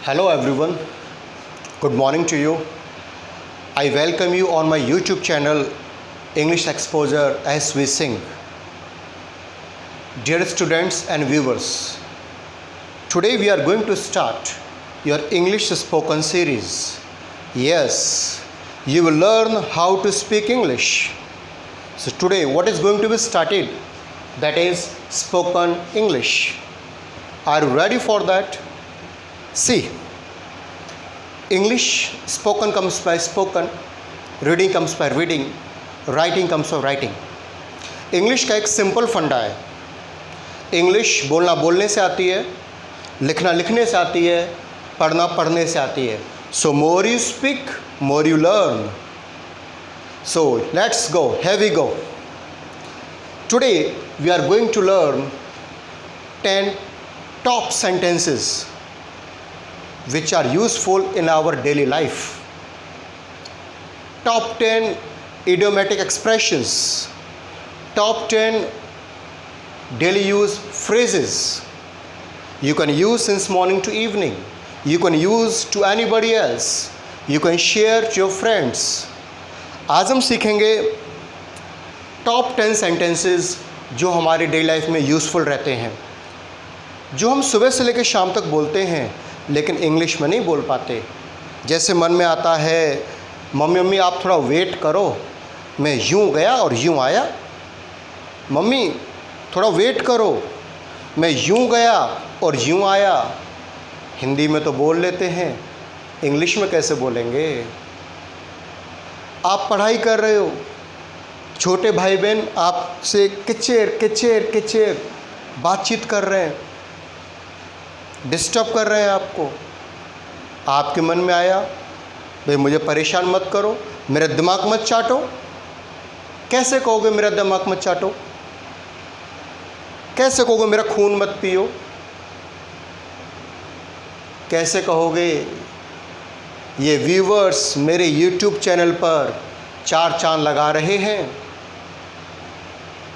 Hello everyone, good morning to you. I welcome you on my YouTube channel English Exposure as we sing. Dear students and viewers, today we are going to start your English spoken series. Yes, you will learn how to speak English. So today what is going to be started? That is spoken English. Are you ready for that? See, English spoken comes by spoken, reading comes by reading, writing comes by writing. English का एक simple फंडा है. English बोलना बोलने से आती है, लिखना लिखने से आती है, पढ़ना पढ़ने से आती है. So more you speak, more you learn. So let's go, here we go. Today we are going to learn 10 top sentences which are useful in our daily life. Top 10 idiomatic expressions, top 10 daily use phrases you can use since morning to evening, you can use to anybody else, you can share to your friends. आज हम सीखेंगे top 10 sentences जो हमारी daily life में useful रहते हैं, जो हम सुबह से लेकर शाम तक बोलते हैं लेकिन इंग्लिश में नहीं बोल पाते. जैसे मन में आता है, मम्मी मम्मी आप थोड़ा वेट करो, मैं यूँ गया और यूँ आया. मम्मी थोड़ा वेट करो, मैं यूँ गया और यूँ आया. हिंदी में तो बोल लेते हैं, इंग्लिश में कैसे बोलेंगे? आप पढ़ाई कर रहे हो, छोटे भाई बहन आपसे किचेर किचेर किचेर बातचीत कर रहे हैं, डिस्टर्ब कर रहे हैं आपको. आपके मन में आया, भाई मुझे परेशान मत करो, मेरा दिमाग मत चाटो. कैसे कहोगे मेरा दिमाग मत चाटो? कैसे कहोगे मेरा खून मत पियो? कैसे कहोगे ये व्यूवर्स मेरे YouTube चैनल पर 4 चांद लगा रहे हैं,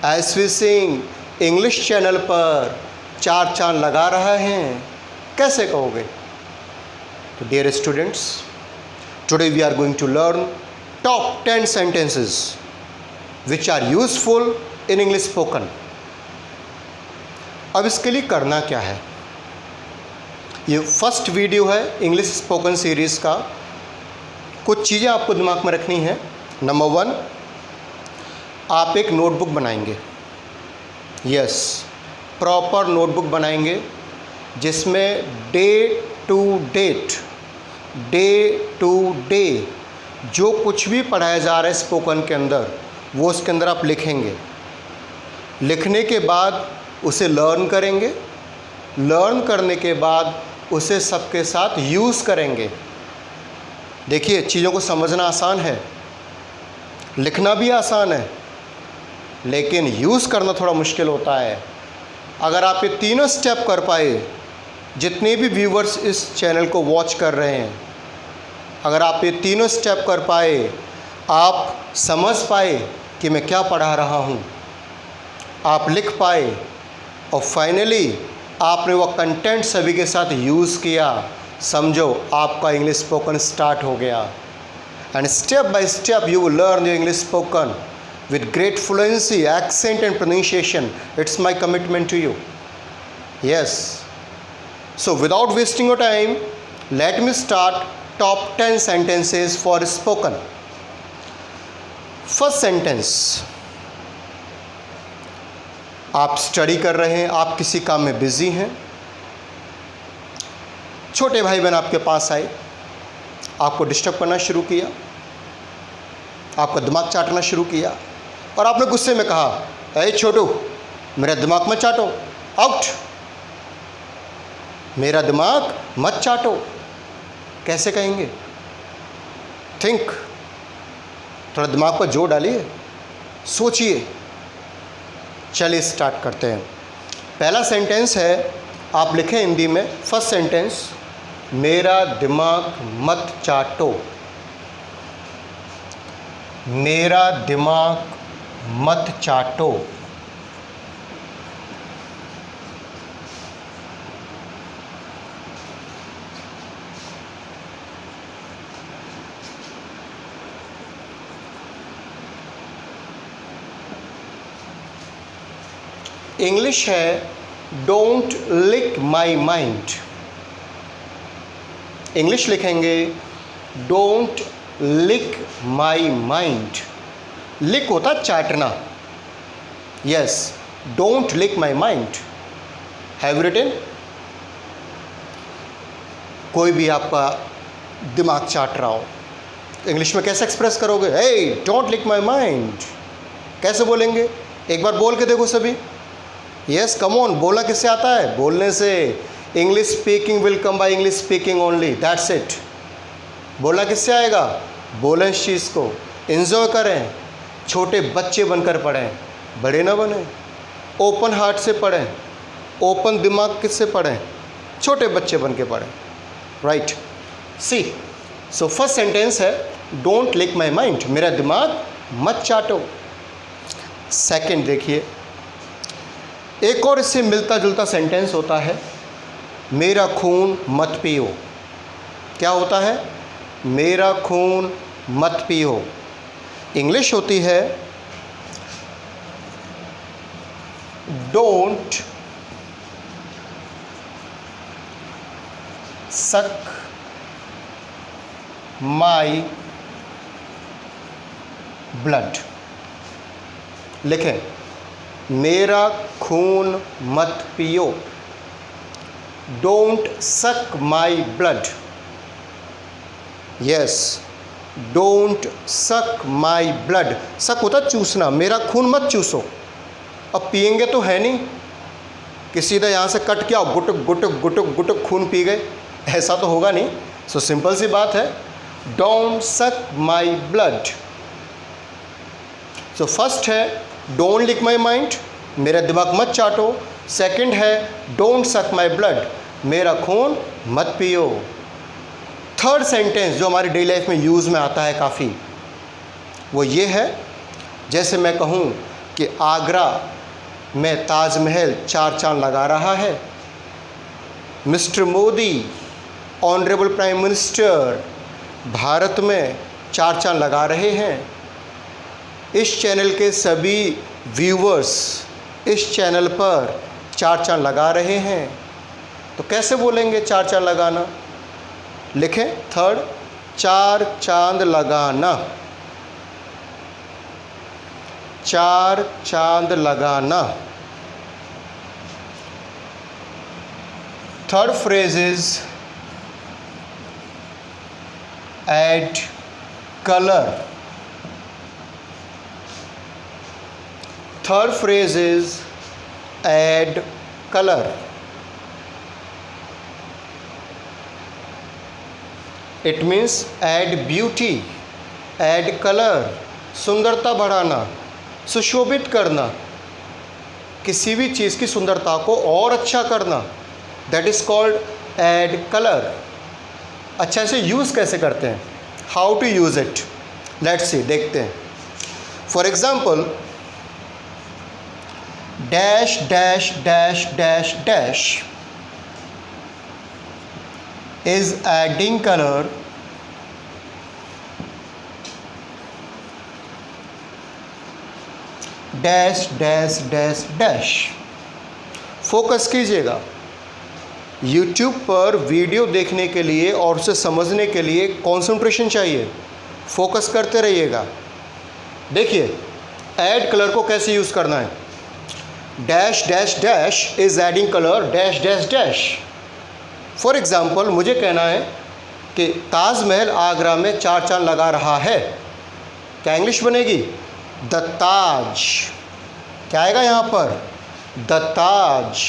S V Singh English channel पर 4 चांद लगा रहा है? कैसे कहोगे? तो dear students, today we are going to learn top 10 sentences which are useful in English spoken. अब इसके लिए करना क्या है? ये फर्स्ट वीडियो है इंग्लिश स्पोकन सीरीज़ का. कुछ चीज़ें आपको दिमाग में रखनी है. नंबर 1, आप एक नोटबुक बनाएंगे. यस, प्रॉपर नोटबुक बनाएंगे जिसमें डे टू डे जो कुछ भी पढ़ाया जा रहा है स्पोकन के अंदर, वो उसके अंदर आप लिखेंगे. लिखने के बाद उसे लर्न करेंगे, लर्न करने के बाद उसे सबके साथ यूज़ करेंगे. देखिए, चीज़ों को समझना आसान है, लिखना भी आसान है, लेकिन यूज़ करना थोड़ा मुश्किल होता है. अगर आप ये तीनों स्टेप कर पाए, जितने भी व्यूवर्स इस चैनल को वॉच कर रहे हैं, अगर आप ये तीनों स्टेप कर पाए, आप समझ पाए कि मैं क्या पढ़ा रहा हूँ, आप लिख पाए और फाइनली आपने वो कंटेंट सभी के साथ यूज़ किया, समझो आपका इंग्लिश स्पोकन स्टार्ट हो गया. And step by step you will learn your English spoken with great fluency, accent and pronunciation. It's my commitment to you. Yes. So without wasting your time, let me start top 10 sentences for spoken. First sentence. आप study कर रहे हैं, आप किसी काम में busy हैं, छोटे भाई बहन आपके पास आए, आपको डिस्टर्ब करना शुरू किया, आपका दिमाग चाटना शुरू किया और आपने गुस्से में कहा, अरे छोटू मेरा दिमाग मत चाटो, आउट, मेरा दिमाग मत चाटो. कैसे कहेंगे? थिंक, थोड़ा दिमाग पर जोर डालिए, सोचिए. चलिए स्टार्ट करते हैं. पहला सेंटेंस है, आप लिखें हिंदी में. फर्स्ट सेंटेंस, मेरा दिमाग मत चाटो. मेरा दिमाग मत चाटो. इंग्लिश है don't lick my mind. English लिखेंगे don't lick my mind. Lick होता चाटना। Yes, don't lick my mind. Have written? कोई भी आपका दिमाग चाट रहा हो, इंग्लिश में कैसे एक्सप्रेस करोगे? हे डोंट लिक माई माइंड। कैसे बोलेंगे? एक बार बोल के देखो सभी। Yes, come on. बोलना किससे आता है? बोलने से। English speaking will come by English speaking only, that's it. बोलना किससे आएगा? बोलें इस चीज़ को, एंजॉय करें, छोटे बच्चे बनकर पढ़ें, बड़े ना बने। ओपन हार्ट से पढ़ें, ओपन दिमाग किससे पढ़ें? छोटे बच्चे बन के पढ़ें। राइट, सी। सो फर्स्ट सेंटेंस है डोंट लिक माई माइंड, मेरा दिमाग मत चाटो। सेकंड देखिए, एक और इससे मिलता जुलता सेंटेंस होता है मेरा खून मत पियो। क्या होता है? मेरा खून मत पियो। इंग्लिश होती है डोंट सक माई ब्लड। लिखें, मेरा खून मत पियो, डोंट सक माई ब्लड। यस, डोंट सक माई ब्लड। सक होता चूसना, मेरा खून मत चूसो। अब पिएंगे तो है नहीं कि सीधा यहाँ से कट के आओ गुटुक गुटुक गुटुक गुटुक खून पी गए, ऐसा तो होगा नहीं। सो सिंपल सी बात है, डोंट सक माई ब्लड। सो फर्स्ट है डोंट लिक माई माइंड, मेरा दिमाग मत चाटो। सेकंड है डोंट सक माई ब्लड, मेरा खून मत पियो। थर्ड सेंटेंस जो हमारी डेली लाइफ में यूज़ में आता है काफ़ी, वो ये है, जैसे मैं कहूँ कि आगरा में ताजमहल 4 चांद लगा रहा है। Mister Modi, honourable prime minister, Bharat में 4 चांद लगा रहे हैं। इस चैनल के सभी व्यूवर्स इस चैनल पर 4 चांद लगा रहे हैं। तो कैसे बोलेंगे 4 चांद लगाना? लिखें थर्ड, 4 चांद लगाना, 4 चांद लगाना। Third phrase is add colour. Third phrase is add colour. It means add beauty, add colour, सुंदरता बढ़ाना, सुशोभित करना, किसी भी चीज़ की सुंदरता को और अच्छा करना, that is called add colour. अच्छा, इसे यूज़ कैसे करते हैं? How to use it, let's see, देखते हैं। For example, dash dash dash dash dash is adding color dash dash dash dash. Focus कीजिएगा। YouTube पर वीडियो देखने के लिए और उसे समझने के लिए कंसंट्रेशन चाहिए, फोकस करते रहिएगा। देखिए ऐड कलर को कैसे यूज़ करना है। Dash dash dash is adding colour dash dash dash. For example, मुझे कहना है कि ताजमहल आगरा में 4 चांद लगा रहा है। क्या इंग्लिश बनेगी? द ताज। क्या आएगा यहाँ पर? The Taj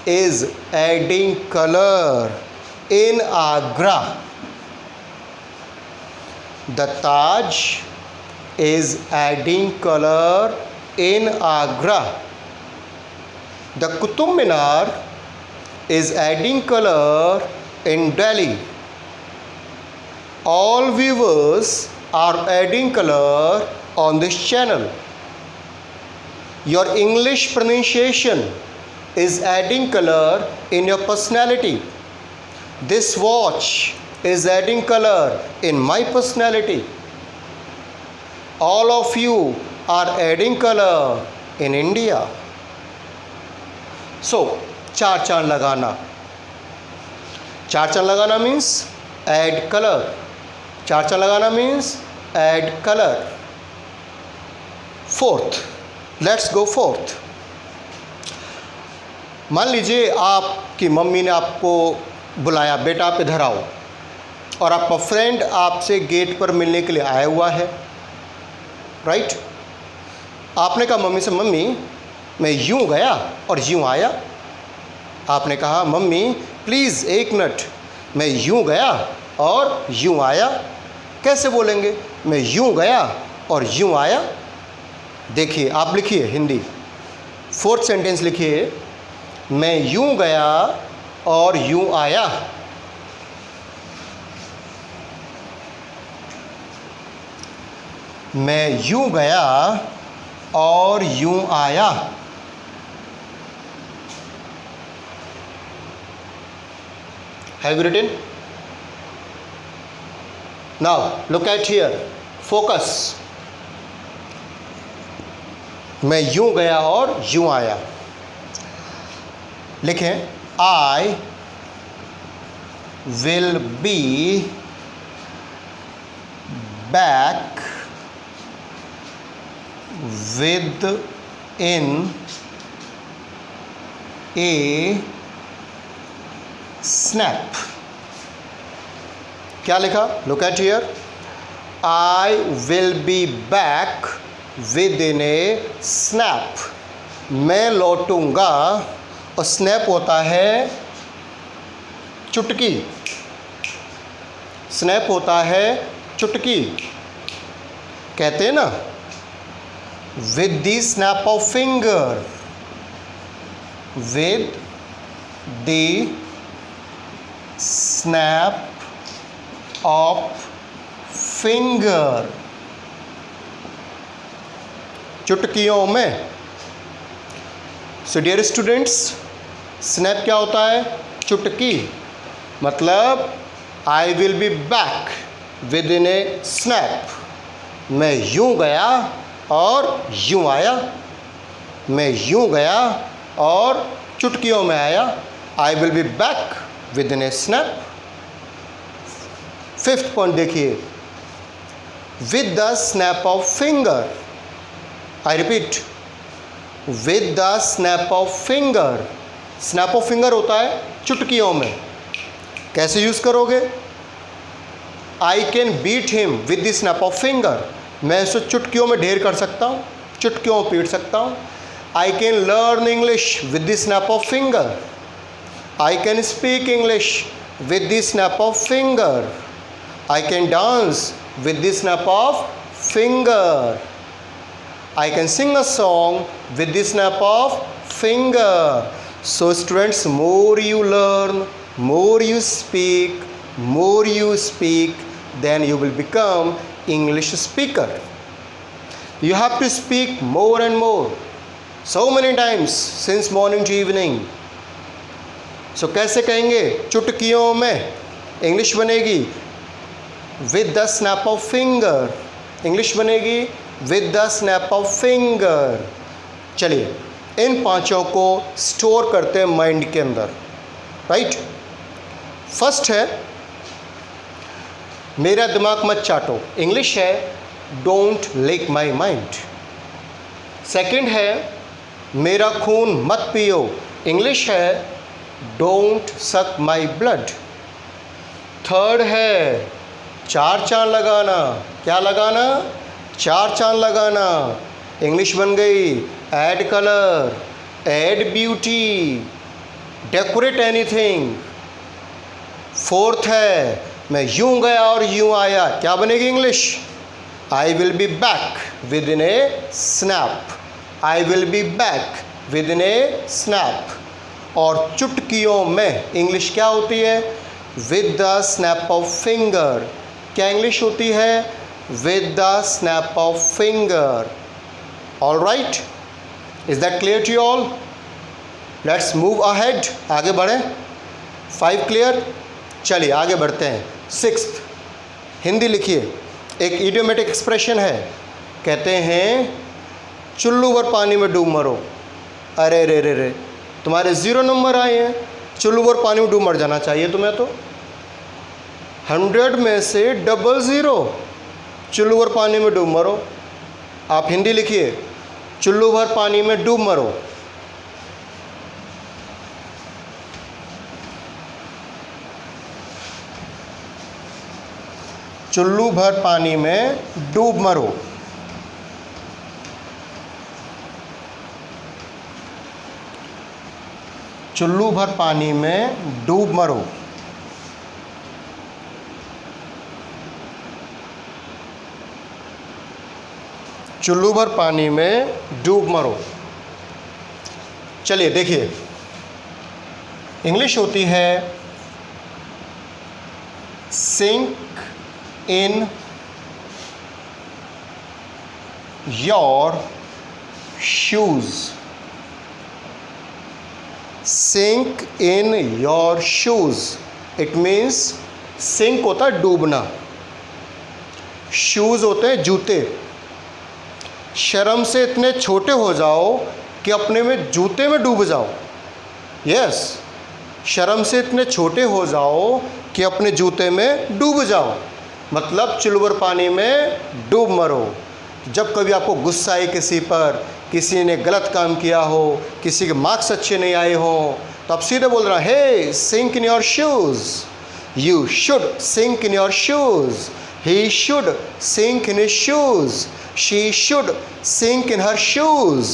is adding colour in Agra. The Taj is adding colour in Agra. The Qutub Minar is adding color in Delhi. All viewers are adding color on this channel. Your English pronunciation is adding color in your personality. This watch is adding color in my personality. All of you are adding color in India. सो चार चांद लगाना, चार चांद लगाना means add colour, चार चांद लगाना means add colour. Fourth, let's go fourth. मान लीजिए आपकी मम्मी ने आपको बुलाया, बेटा आप इधर आओ, और आपका फ्रेंड आपसे गेट पर मिलने के लिए आया हुआ है, राइट। आपने कहा मम्मी से, मम्मी मैं यूं गया और यूं आया। आपने कहा मम्मी प्लीज़ एक मिनट, मैं यूं गया और यूं आया। कैसे बोलेंगे? मैं यूं गया और यूं आया। देखिए आप लिखिए हिंदी, फोर्थ सेंटेंस लिखिए, मैं यूं गया और यूं आया। मैं यूं गया और यूं आया। Have you written? Now look at here, focus. मैं यूं गया और यूं आया। लिखें, I will be back within a snap। क्या लिखा? Look at here, I will be back within a snap। मैं लौटूंगा, और स्नैप होता है चुटकी, स्नैप होता है चुटकी, कहते हैं ना, with the snap of finger, with the snap of finger, चुटकियों में। सो डियर स्टूडेंट्स, स्नैप क्या होता है? चुटकी। मतलब आई will be back within a snap. मैं यूं गया और यूं आया, मैं यूं गया और चुटकियों में आया। I will be back within a snap. Fifth point देखिए, with the snap of finger. I repeat, with the snap of finger. Snap of finger होता है चुटकियों में। कैसे यूज़ करोगे? I can beat him with the snap of finger. मैं इसे चुटकियों में ढेर कर सकता हूँ, चुटकियों में पीट सकता हूँ। I can learn English with the snap of finger. I can speak English with the snap of finger. I can dance with the snap of finger. I can sing a song with the snap of finger. So students, more you learn, more you speak, then you will become English speaker. You have to speak more and more, so many times since morning to evening. So कैसे कहेंगे? चुटकियों में English बनेगी with the snap of finger। English बनेगी with the snap of finger. चलिए इन पांचों को स्टोर करते हैं माइंड के अंदर, राइट। फर्स्ट है, मेरा दिमाग मत चाटो, इंग्लिश है don't lick my mind. Second है, मेरा खून मत पियो, इंग्लिश है डोंट सक माई ब्लड। थर्ड है, चार चांद लगाना। क्या लगाना? चार चांद लगाना। इंग्लिश बन गई add colour, add beauty, decorate anything. Fourth है, मैं यूं गया और यूं आया। क्या बनेगी English? I will be back within a snap. I will be back within a snap. और चुटकियों में इंग्लिश क्या होती है? With the snap of finger. क्या इंग्लिश होती है? with the snap of finger। all right, is that clear to you all? let's move ahead, आगे बढ़ें। 5 क्लियर? चलिए आगे बढ़ते हैं। 6th, हिंदी लिखिए। एक इडियोमेटिक एक्सप्रेशन है, कहते हैं चुल्लू भर पानी में डूब मरो। अरे रे रे रे, तुम्हारे 0 नंबर आए हैं, चुल्लू भर पानी में डूब मर जाना चाहिए तुम्हें। तो 100 में से 00, चुल्लू भर पानी में डूब मरो। आप हिंदी लिखिए, चुल्लू भर पानी में डूब मरो। चुल्लू भर पानी में डूब मरो। चुल्लू भर पानी में डूब मरो। चुल्लू भर पानी में डूब मरो। चलिए देखिए, इंग्लिश होती है sink in your shoes. Sink in your shoes, it means sink होता है डूबना, शूज होते हैं जूते। शर्म से इतने छोटे हो जाओ कि अपने में जूते में डूब जाओ। यस, शर्म से इतने छोटे हो जाओ कि अपने जूते में डूब जाओ, मतलब चुल्लू भर पानी में डूब मरो। जब कभी आपको गुस्सा आए किसी पर, किसी ने गलत काम किया हो, किसी के मार्क्स अच्छे नहीं आए हो, तो आप सीधे बोल रहे हैं, he sink in your shoes, you should sink in your shoes, he should sink in his shoes, she should sink in her shoes.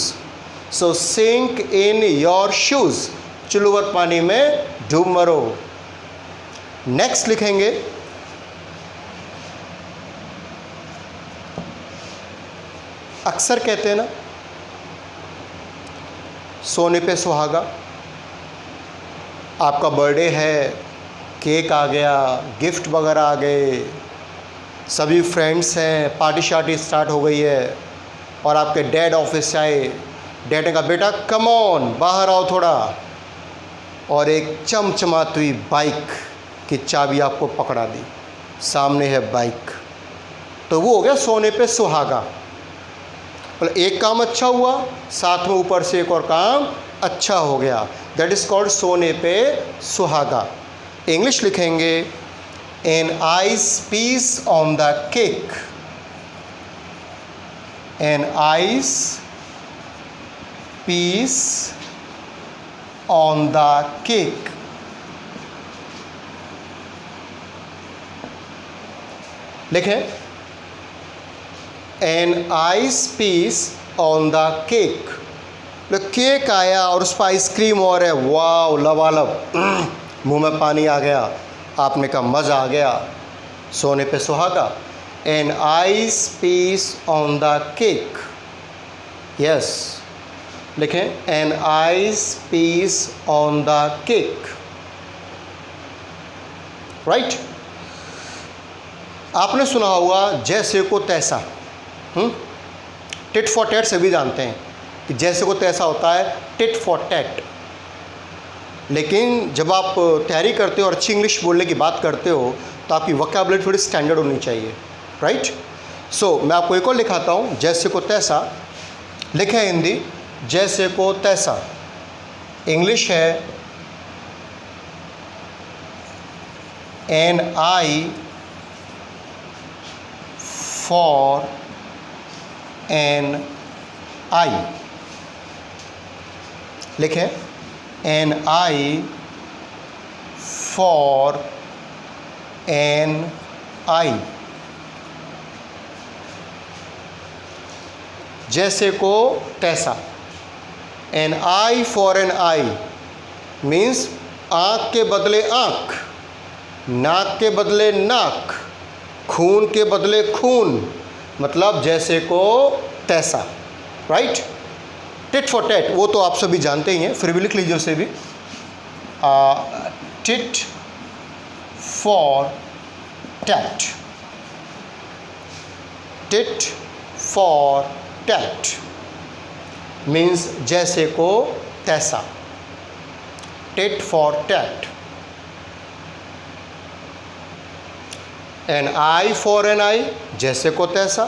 So sink in your shoes, चुल्लू भर पानी में डूब मरो। नेक्स्ट लिखेंगे, अक्सर कहते हैं ना, सोने पे सुहागा। आपका बर्थडे है, केक आ गया, गिफ्ट वगैरह आ गए, सभी फ्रेंड्स हैं, पार्टी शार्टी स्टार्ट हो गई है, और आपके डैड ऑफिस से आए। डैड ने कहा, बेटा कम ऑन, बाहर आओ थोड़ा, और एक चमचमाती हुई बाइक की चाबी आपको पकड़ा दी, सामने है बाइक। तो वो हो गया सोने पे सुहागा। मतलब एक काम अच्छा हुआ, साथ में ऊपर से एक और काम अच्छा हो गया, दैट इज़ कॉल्ड सोने पे सुहागा। इंग्लिश लिखेंगे, an ice piece on the cake. An ice piece on the cake. लिखें, an ice piece on the cake. Cake आया और उस पर आइसक्रीम और है, वाह लबालब, मुंह में पानी आ गया। आपने कहा मज़ा आ गया, सोने पे सुहागा। An ice piece on the cake. Yes, लिखें, an ice piece on the cake. Right. आपने सुना होगा जैसे को तैसा, टिट फॉर टैट, सभी जानते हैं कि जैसे को तैसा होता है टिट फॉर टैट। लेकिन जब आप तैयारी करते हो और अच्छी इंग्लिश बोलने की बात करते हो तो आपकी वोकैबुलरी थोड़ी स्टैंडर्ड होनी चाहिए। राइट। सो मैं आपको एक और लिखाता हूँ, जैसे को तैसा। लिखे है हिंदी, जैसे को तैसा। इंग्लिश है, an eye for an eye. लिखें, an eye for an eye. जैसे को तैसा। An eye for an eye means आँख के बदले आँख, नाक के बदले नाक, खून के बदले खून, मतलब जैसे को तैसा। राइट। टिट फॉर टैट, वो तो आप सभी जानते ही हैं, फिर भी लिख लीजिए उसे भी। Tit for tat. Tit for tat means जैसे को तैसा। Tit for tat. An eye for an eye, जैसे को तैसा।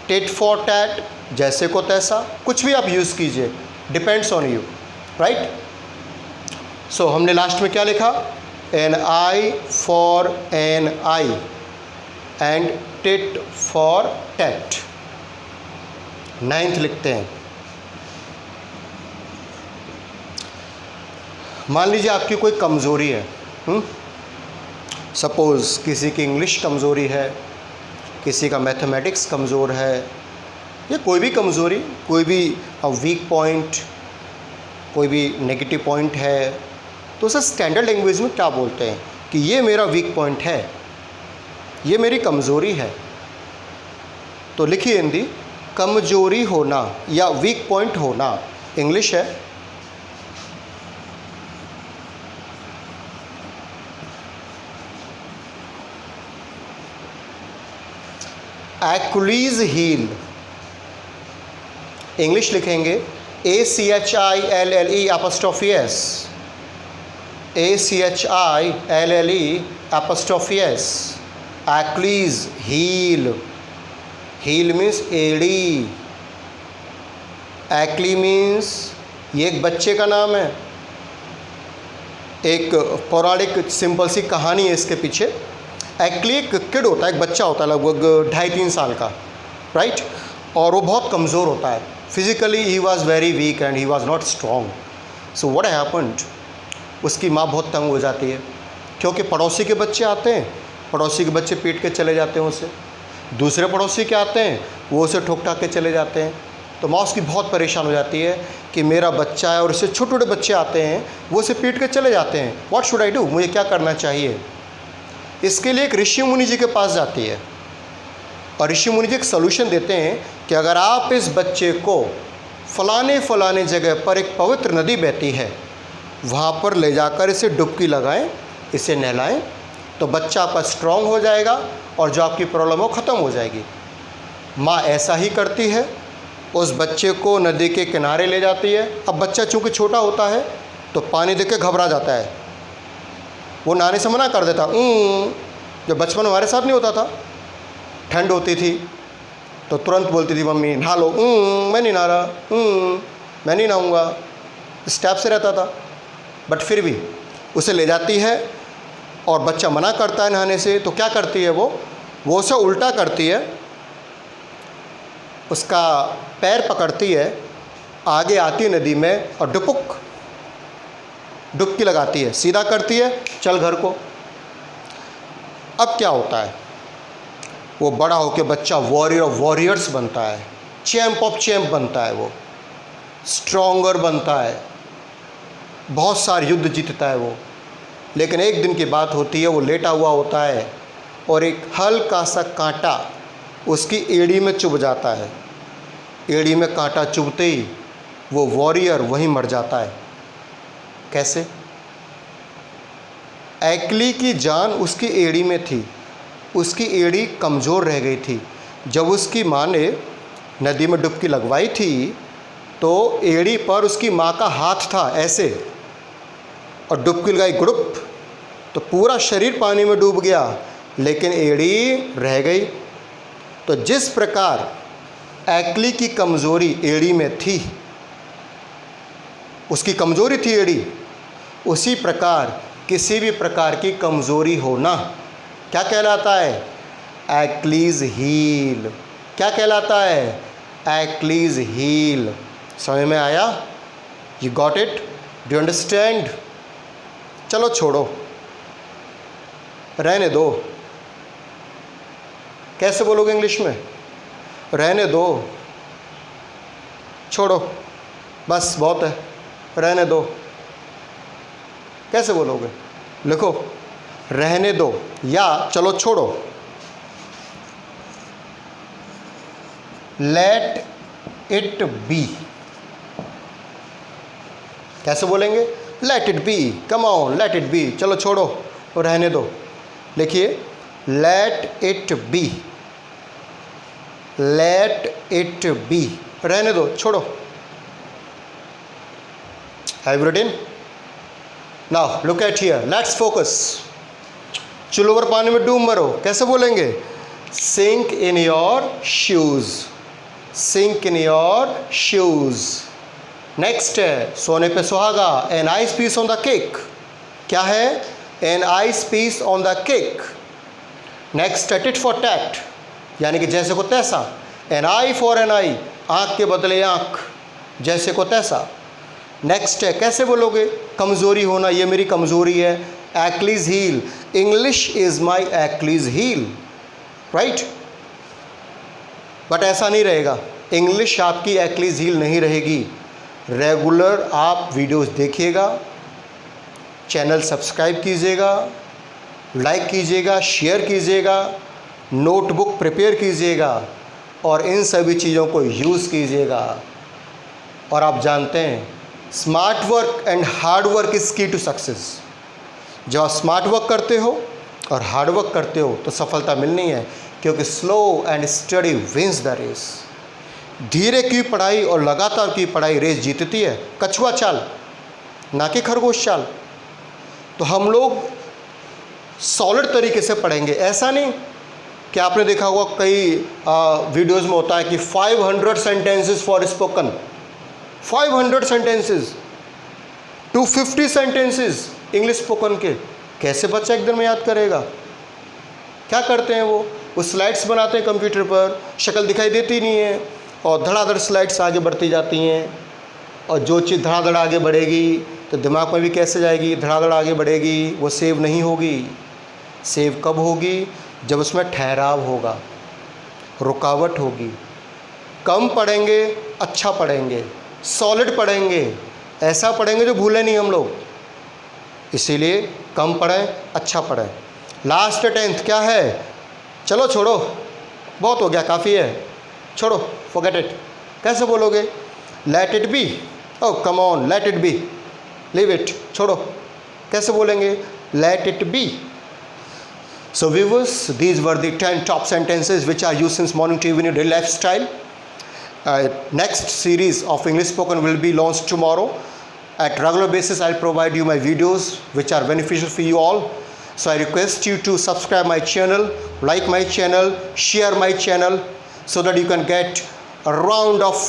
टिट फॉर टैट, जैसे को तैसा। कुछ भी आप यूज़ कीजिए, depends on you. Right. So हमने लास्ट में क्या लिखा, an eye for an eye and tit for tat. 9th लिखते हैं। मान लीजिए आपकी कोई कमज़ोरी है, सपोज़ किसी की इंग्लिश कमज़ोरी है, किसी का मैथमेटिक्स कमज़ोर है, या कोई भी कमज़ोरी, कोई भी वीक पॉइंट, कोई भी नेगेटिव पॉइंट है, तो उसे स्टैंडर्ड लैंग्वेज में क्या बोलते हैं कि ये मेरा वीक पॉइंट है, ये मेरी कमज़ोरी है। तो लिखिए हिंदी, कमज़ोरी होना या वीक पॉइंट होना। इंग्लिश है एक्लीज हील। इंग्लिश लिखेंगे ACHILLE''S, ACHILLE''S, Achilles heal. Heal means एड़ी, एक्ली मीन्स ये एक बच्चे का नाम है, एक पौराणिक सिंपल सी कहानी है इसके पीछे। एक्ली एक किड होता है, एक बच्चा होता है लगभग 2.5-3 साल का, राइट, और वो बहुत कमज़ोर होता है। Physically he was very weak and he was not strong. So what happened, उसकी माँ बहुत तंग हो जाती है, क्योंकि पड़ोसी के बच्चे आते हैं, पड़ोसी के बच्चे पीट के चले जाते हैं उसे, दूसरे पड़ोसी के आते हैं वो उसे ठोक ठाक के चले जाते हैं। तो माँ उसकी बहुत परेशान हो जाती है कि मेरा बच्चा है और इससे छोटे छोटे बच्चे आते हैं, वो उसे पीट के चले जाते हैं, व्हाट शुड आई डू, मुझे क्या करना चाहिए। इसके लिए एक ऋषि मुनि जी के पास जाती है और ऋषि मुनि जी एक सोल्यूशन देते हैं कि अगर आप इस बच्चे को फ़लाने जगह पर एक पवित्र नदी बहती है वहाँ पर ले जाकर इसे डुबकी लगाएं, इसे नहलाएं, तो बच्चा आपका स्ट्रॉन्ग हो जाएगा और जो आपकी प्रॉब्लम हो ख़त्म हो जाएगी। माँ ऐसा ही करती है, उस बच्चे को नदी के किनारे ले जाती है। अब बच्चा चूँकि छोटा होता है तो पानी देख के घबरा जाता है, वो नहाने से मना कर देता। जो बचपन हमारे साथ नहीं होता था, ठंड होती थी तो तुरंत बोलती थी मम्मी नहा लो, मैं नहीं नहा रहा, मैं नहीं नहाऊँगा, इस टाइप से रहता था। बट फिर भी उसे ले जाती है और बच्चा मना करता है नहाने से, तो क्या करती है वो उसे उल्टा करती है, उसका पैर पकड़ती है, आगे आती है नदी में और डुबकी लगाती है, सीधा करती है, चल घर को। अब क्या होता है, वो बड़ा होकर बच्चा वॉरियर ऑफ वॉरियर्स बनता है, चैम्प ऑफ चैम्प बनता है, वो स्ट्रॉन्गर बनता है, बहुत सारे युद्ध जीतता है वो। लेकिन एक दिन की बात होती है, वो लेटा हुआ होता है और एक हल्का सा कांटा उसकी एड़ी में चुभ जाता है। एड़ी में कांटा चुभते ही वो वॉरियर वहीं मर जाता है। कैसे? एक्ली की जान उसकी एड़ी में थी, उसकी एड़ी कमज़ोर रह गई थी। जब उसकी माँ ने नदी में डुबकी लगवाई थी तो एड़ी पर उसकी माँ का हाथ था ऐसे, और डुबकी लगाई गुड़ुप तो पूरा शरीर पानी में डूब गया, लेकिन एड़ी रह गई। तो जिस प्रकार एक्ली की कमज़ोरी एड़ी में थी, उसकी कमज़ोरी थी एड़ी, उसी प्रकार किसी भी प्रकार की कमज़ोरी होना क्या कहलाता है? Achilles heel. क्या कहलाता है? Achilles heel. समझ में आया? You got it? Do you understand? चलो छोड़ो, रहने दो। कैसे बोलोगे इंग्लिश में? रहने दो, छोड़ो, बस बहुत है, रहने दो। कैसे बोलोगे? लिखो, रहने दो या चलो छोड़ो। Let it be. कैसे बोलेंगे? Let it be, come on, let it be, चलो छोड़ो और रहने दो। लिखिए, let it be, let it be, रहने दो, छोड़ो। Have you written? Now look at here, let's focus. चुल्लू पर पानी में डूब मरो। कैसे बोलेंगे? Sink in your shoes, sink in your shoes. Next है सोने पे सुहागा, a nice piece on the cake. क्या है? ए nice piece on the cake. Next है टिट फॉर टैट, यानी कि जैसे को तैसा। An eye for an eye, आँख के बदले आँख, जैसे को तैसा। नेक्स्ट है कैसे बोलोगे? कमज़ोरी होना, ये मेरी कमज़ोरी है, Achilles heel, English is my Achilles heel, right. But ऐसा नहीं रहेगा, इंग्लिश आपकी एक्लीज हील नहीं रहेगी। रेगुलर आप वीडियोस देखिएगा, चैनल सब्सक्राइब कीजिएगा, लाइक कीजिएगा, शेयर कीजिएगा, नोटबुक प्रिपेयर कीजिएगा और इन सभी चीज़ों को यूज़ कीजिएगा। और आप जानते हैं smart work and hard work is की टू सक्सेस। जब आप स्मार्ट वर्क करते हो और हार्ड वर्क करते हो तो सफलता मिलनी है, क्योंकि slow and study wins the race. धीरे की पढ़ाई और लगातार की पढ़ाई रेस जीतती है, कछुआ चाल ना कि खरगोश चाल। तो हम लोग सॉलिड तरीके से पढ़ेंगे। ऐसा नहीं कि आपने देखा होगा कई वीडियोस में होता है कि 500 sentences for spoken, 500 sentences, 250 sentences English spoken के। कैसे बच्चा एक दिन में याद करेगा? क्या करते हैं वो स्लाइड्स बनाते हैं कंप्यूटर पर, शक्ल दिखाई देती नहीं है और धड़ाधड़ स्लाइड्स आगे बढ़ती जाती हैं। और जो चीज़ धड़ाधड़ आगे बढ़ेगी तो दिमाग में भी कैसे जाएगी? धड़ाधड़ आगे बढ़ेगी, वो सेव नहीं होगी। सेव कब होगी? जब उसमें ठहराव होगा, रुकावट होगी। कम पढ़ेंगे, अच्छा पढ़ेंगे, सॉलिड पढ़ेंगे, ऐसा पढ़ेंगे जो भूलें नहीं हम लोग। इसीलिए कम पढ़ें, अच्छा पढ़ें। लास्ट 10th क्या है? चलो छोड़ो, बहुत हो गया, काफ़ी है, छोड़ो, फॉरगेट इट। कैसे बोलोगे? Late it B. Oh come on, let it B, leave it, छोड़ो। कैसे बोलेंगे? Let it B. So viewers, these were the 10 top sentences which are used since morning to evening daily lifestyle. Next series of English spoken will be launched tomorrow. At regular basis, I'll provide you my videos which are beneficial for you all. So I request you to subscribe my channel, like my channel, share my channel, so that you can get a round of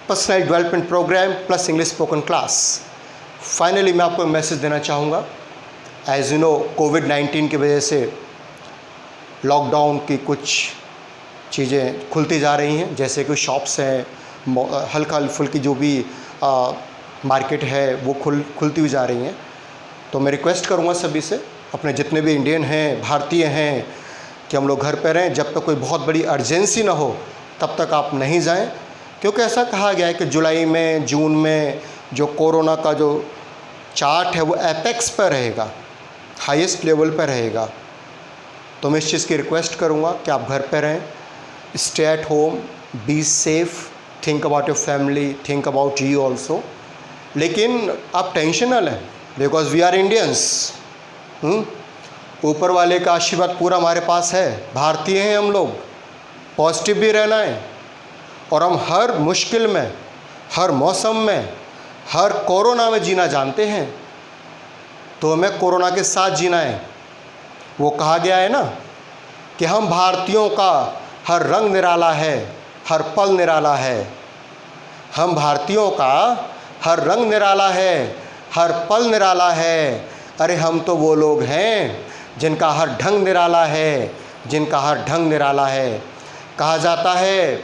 personal development program plus English spoken class. Finally, मैं आपको message देना चाहूँगा। As you know, कोविड-19 की वजह से lockdown की कुछ चीज़ें खुलती जा रही हैं, जैसे कि शॉप्स हैं, हल्का फुल्की जो भी मार्केट है वो खुलती हुई जा रही हैं। तो मैं रिक्वेस्ट करूँगा सभी से, अपने जितने भी इंडियन हैं, भारतीय हैं, कि हम लोग घर पर रहें। जब तक कोई बहुत बड़ी अर्जेंसी ना हो तब तक आप नहीं जाएं, क्योंकि ऐसा कहा गया है कि जुलाई में, जून में जो कोरोना का जो चार्ट है वो एपेक्स पर रहेगा, हाईएस्ट लेवल पर रहेगा। तो मैं इस चीज़ की रिक्वेस्ट करूँगा कि आप घर पर रहें, stay at home, be safe, think about your family, think about you also. लेकिन आप टेंशन ना लें, बिकॉज वी आर इंडियंस। ऊपर वाले का आशीर्वाद पूरा हमारे पास है, भारतीय हैं हम लोग, पॉजिटिव भी रहना है। और हम हर मुश्किल में, हर मौसम में, हर कोरोना में जीना जानते हैं, तो हमें कोरोना के साथ जीना है। वो कहा गया है ना कि हम भारतीयों का हर रंग निराला है, हर पल निराला है। हम भारतीयों का हर रंग निराला है, हर पल निराला है। अरे हम तो वो लोग हैं जिनका हर ढंग निराला है, जिनका हर ढंग निराला है। कहा जाता है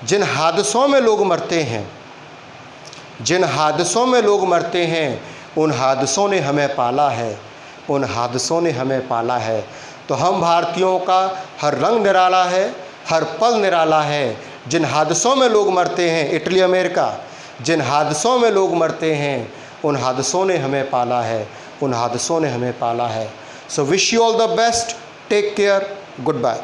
जिन हादसों में लोग मरते हैं, जिन हादसों में लोग मरते हैं, उन हादसों ने हमें पाला है, उन हादसों ने हमें पाला है। तो हम भारतीयों का हर रंग निराला है, हर पल निराला है। जिन हादसों में लोग मरते हैं, इटली अमेरिका, जिन हादसों में लोग मरते हैं, उन हादसों ने हमें पाला है, उन हादसों ने हमें पाला है। So wish you all the best, take care, good bye.